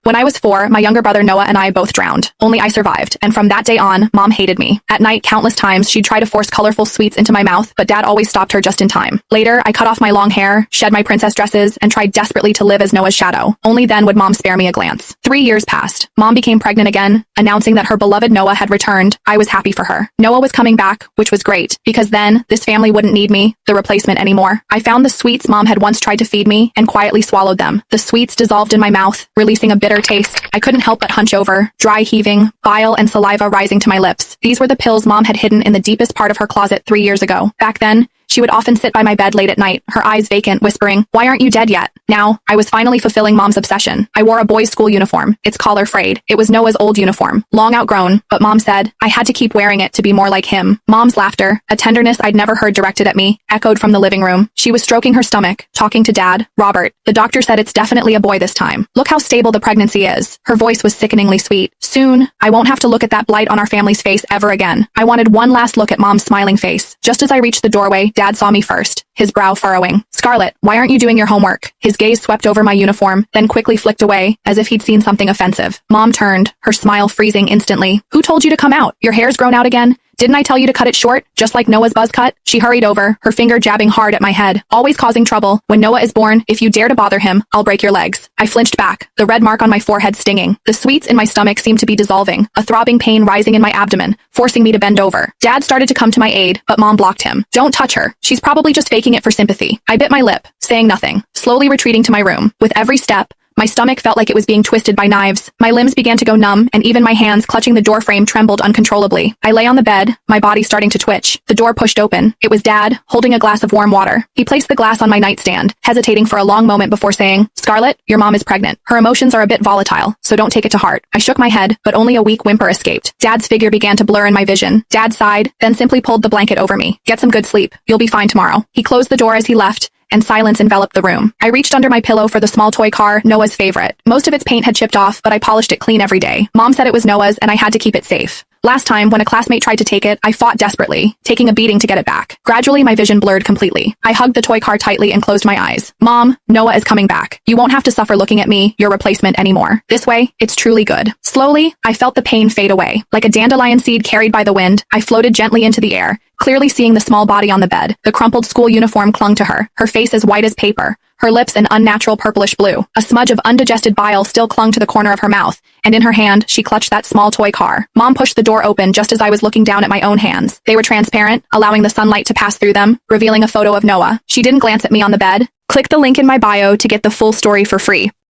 When I was 4, my younger brother Noah and I both drowned. Only I survived, and from that day on, Mom hated me. At night, countless times, she'd try to force colorful sweets into my mouth, but Dad always stopped her just in time. Later, I cut off my long hair, shed my princess dresses, and tried desperately to live as Noah's shadow. Only then would Mom spare me a glance. 3 years passed. Mom became pregnant again, announcing that her beloved Noah had returned. I was happy for her. Noah was coming back, which was great, because then, this family wouldn't need me, the replacement, anymore. I found the sweets Mom had once tried to feed me, and quietly swallowed them. The sweets dissolved in my mouth, releasing a bitter taste. I couldn't help but hunch over, dry heaving, bile and saliva rising to my lips. These were the pills Mom had hidden in the deepest part of her closet 3 years ago. Back then, she would often sit by my bed late at night, her eyes vacant, whispering, "Why aren't you dead yet?" Now, I was finally fulfilling Mom's obsession. I wore a boys' school uniform, its collar frayed. It was Noah's old uniform, long outgrown, but Mom said I had to keep wearing it to be more like him. Mom's laughter, a tenderness I'd never heard directed at me, echoed from the living room. She was stroking her stomach, talking to Dad. "Robert, the doctor said it's definitely a boy this time. Look how stable the pregnancy is." Her voice was sickeningly sweet. "Soon, I won't have to look at that blight on our family's face ever again." I wanted one last look at Mom's smiling face. Just as I reached the doorway, Dad saw me first, his brow furrowing. "Scarlett, why aren't you doing your homework?" His gaze swept over my uniform, then quickly flicked away, as if he'd seen something offensive. Mom turned, her smile freezing instantly. "Who told you to come out? Your hair's grown out again? Didn't I tell you to cut it short, just like Noah's buzz cut?" She hurried over, her finger jabbing hard at my head. "Always causing trouble. When Noah is born, if you dare to bother him, I'll break your legs." I flinched back, the red mark on my forehead stinging. The sweets in my stomach seemed to be dissolving, a throbbing pain rising in my abdomen, forcing me to bend over. Dad started to come to my aid, but Mom blocked him. "Don't touch her. She's probably just faking it for sympathy." I bit my lip, saying nothing, slowly retreating to my room. With every step, my stomach felt like it was being twisted by knives. My limbs began to go numb, and even my hands clutching the doorframe trembled uncontrollably. I lay on the bed, my body starting to twitch. The door pushed open. It was Dad, holding a glass of warm water. He placed the glass on my nightstand, hesitating for a long moment before saying, "Scarlett, your mom is pregnant. Her emotions are a bit volatile, so don't take it to heart." I shook my head, but only a weak whimper escaped. Dad's figure began to blur in my vision. Dad sighed, then simply pulled the blanket over me. "Get some good sleep. You'll be fine tomorrow." He closed the door as he left, and silence enveloped the room. I reached under my pillow for the small toy car, Noah's favorite. Most of its paint had chipped off, but I polished it clean every day. Mom said it was Noah's, and I had to keep it safe. Last time, when a classmate tried to take it, I fought desperately, taking a beating to get it back. Gradually, my vision blurred completely. I hugged the toy car tightly and closed my eyes. "Mom, Noah is coming back. You won't have to suffer looking at me, your replacement, anymore. This way, it's truly good." Slowly, I felt the pain fade away. Like a dandelion seed carried by the wind, I floated gently into the air, clearly seeing the small body on the bed. The crumpled school uniform clung to her face as white as paper, her lips an unnatural purplish blue. A smudge of undigested bile still clung to the corner of her mouth, and in her hand, she clutched that small toy car. Mom pushed the door open just as I was looking down at my own hands. They were transparent, allowing the sunlight to pass through them, revealing a photo of Noah. She didn't glance at me on the bed. Click the link in my bio to get the full story for free.